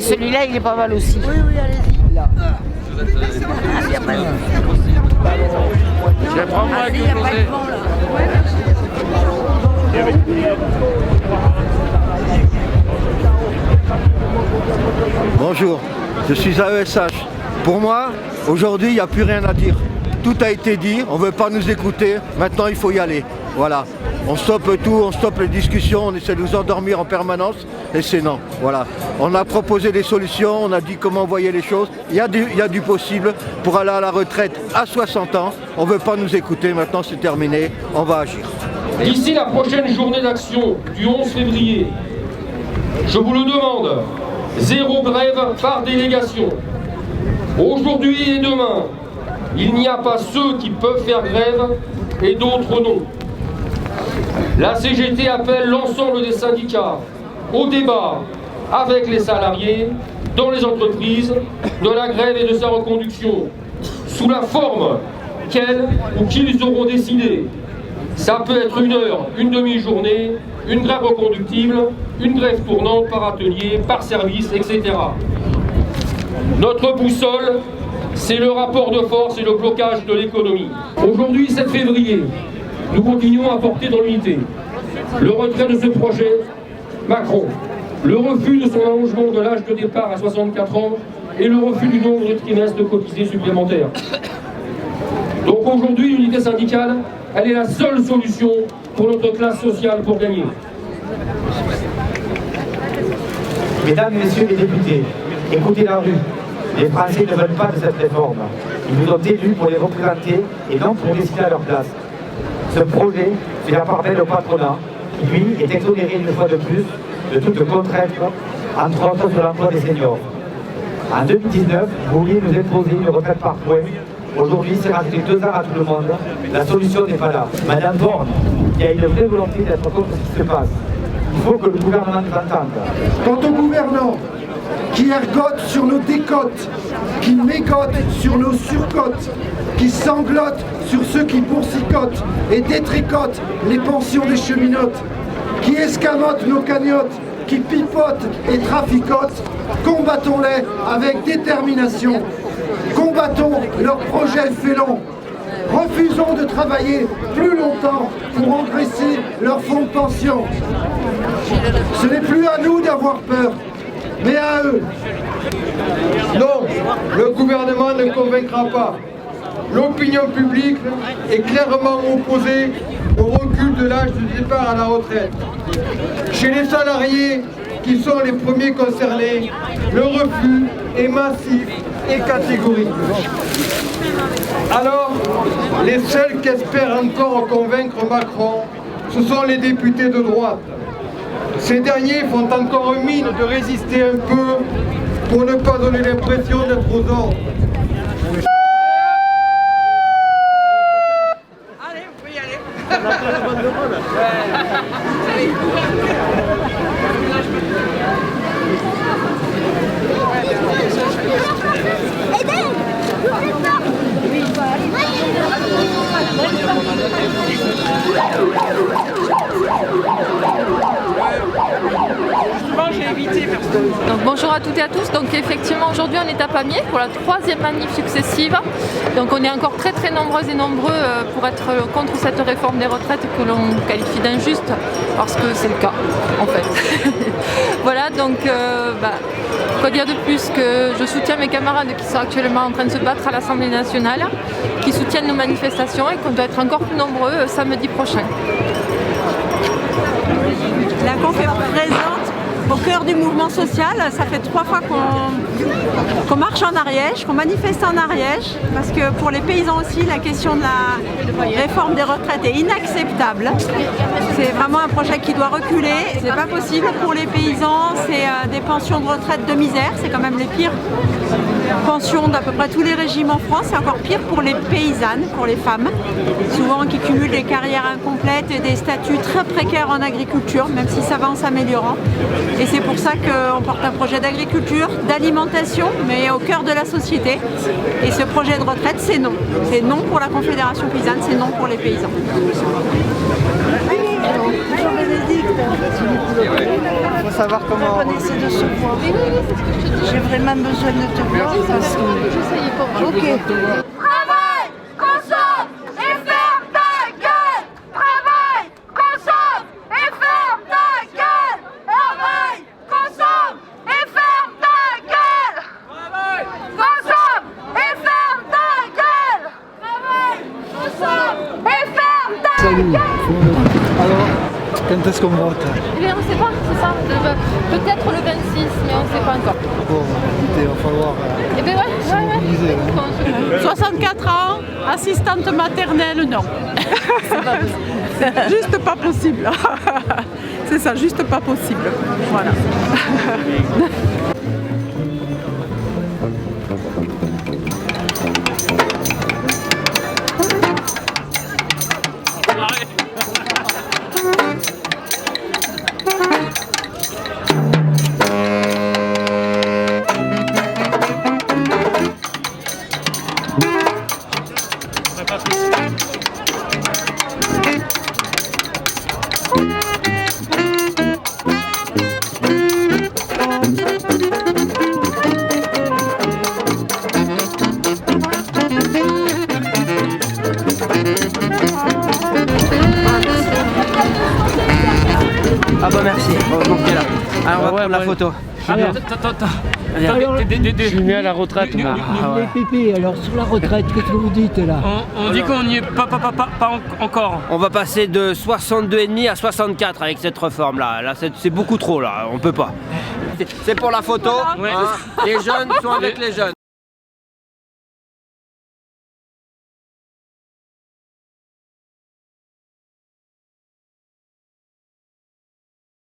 celui-là, il est pas mal aussi. Oui, allez-y. Là. Je vais prendre moi avec José. Bonjour, je suis AESH. Pour moi, aujourd'hui, il n'y a plus rien à dire. Tout a été dit, on ne veut pas nous écouter, maintenant il faut y aller. Voilà, on stoppe tout, on stoppe les discussions, on essaie de nous endormir en permanence et c'est non. Voilà, on a proposé des solutions, on a dit comment voyer les choses. Il y a du possible pour aller à la retraite à 60 ans. On ne veut pas nous écouter, maintenant c'est terminé, on va agir. D'ici la prochaine journée d'action du 11 février, je vous le demande, 0 grève par délégation. Aujourd'hui et demain, il n'y a pas ceux qui peuvent faire grève et d'autres non. La CGT appelle l'ensemble des syndicats au débat avec les salariés dans les entreprises de la grève et de sa reconduction, sous la forme qu'elles ou qu'ils auront décidé. Ça peut être 1 heure, une demi-journée, une grève reconductible, une grève tournante par atelier, par service, etc. Notre boussole, c'est le rapport de force et le blocage de l'économie. Aujourd'hui, 7 février, nous continuons à porter dans l'unité le retrait de ce projet Macron, le refus de son allongement de l'âge de départ à 64 ans et le refus du nombre de trimestres de cotisés supplémentaires. Donc aujourd'hui, l'unité syndicale, elle est la seule solution pour notre classe sociale pour gagner. Mesdames, Messieurs les députés, écoutez la rue. Les Français ne veulent pas de cette réforme. Ils nous ont élus pour les représenter et non pour décider à leur place. Ce projet fait la part belle au patronat, qui lui est exonéré une fois de plus de toute contrainte, entre autres sur l'emploi des seniors. En 2019, vous vouliez nous imposer une retraite par points. Aujourd'hui, c'est rajouter 2 ans à tout le monde. La solution n'est pas là. Madame Borne, il y a une vraie volonté d'être contre ce qui se passe. Il faut que le gouvernement nous entende. Quant au gouvernement, qui ergote sur nos décotes, qui mégote sur nos surcotes, qui sanglote sur ceux qui boursicotent et détricotent les pensions des cheminotes, qui escamotent nos cagnottes, qui pipotent et traficotent, combattons-les avec détermination. Combattons leurs projets félons. Refusons de travailler plus longtemps pour engraisser leurs fonds de pension. Ce n'est plus à nous d'avoir peur, mais à eux. Non, le gouvernement ne convaincra pas. L'opinion publique est clairement opposée au recul de l'âge de départ à la retraite. Chez les salariés, qui sont les premiers concernés, le refus est massif et catégorique. Alors, les seuls qui espèrent encore convaincre Macron, ce sont les députés de droite. Ces derniers font encore mine de résister un peu pour ne pas donner l'impression d'être aux ordres. Allez, vous pouvez y aller. Donc bonjour à toutes et à tous. Donc effectivement aujourd'hui on est à Pamiers pour la 3e manif successive. Donc on est encore très nombreuses et nombreux pour être contre cette réforme des retraites que l'on qualifie d'injuste, parce que c'est le cas en fait. Voilà, donc quoi dire de plus que je soutiens mes camarades qui sont actuellement en train de se battre à l'Assemblée nationale, qui soutiennent nos manifestations et qu'on doit être encore plus nombreux samedi prochain. La conf est présente au cœur du mouvement social. Ça fait 3 fois qu'on marche en Ariège, qu'on manifeste en Ariège, parce que pour les paysans aussi, la question de la réforme des retraites est inacceptable. C'est vraiment un projet qui doit reculer. C'est pas possible pour les paysans, c'est des pensions de retraite de misère, c'est quand même les pires pensions d'à peu près tous les régimes en France. C'est encore pire pour les paysannes, pour les femmes, souvent qui cumulent des carrières incomplètes et des statuts très précaires en agriculture, même si ça va en s'améliorant. Et c'est pour ça qu'on porte un projet d'agriculture, d'alimentation, mais au cœur de la société. Et ce projet de retraite, c'est non. C'est non pour la Confédération paysanne, c'est non pour les paysans. Bonjour Bénédicte. savoir comment... On essaie de se voir. Oui, oui, c'est ce que je te dis. J'ai vraiment besoin de te voir parce que... J'essaye pour moi. Ok. Travaille, consomme et ferme ta gueule. Travaille, consomme et ferme ta gueule. Travaille, consomme et ferme ta gueule. Travaille, consomme et ferme ta gueule. Travaille, consomme et ferme ta gueule. Alors, quand est-ce qu'on vote? Eh bien, on ne sait pas, c'est ça. Peut-être le 26, mais on ne sait pas encore. Bon, écoutez, il va falloir... Eh bien, ouais. 64 ans, assistante maternelle, non. Juste pas possible. C'est ça, juste pas possible. Voilà. Ah bah merci, bon, ok là. Alors on va prendre la photo. Attends. Je suis mis à la retraite. Les pépés, alors sur la retraite, qu'est-ce que vous dites là? On dit qu'on n'y est pas encore. On va passer de 62,5 à 64 avec cette réforme là. Là c'est beaucoup trop là, on peut pas. C'est pour la photo, hein. Les jeunes sont avec les jeunes.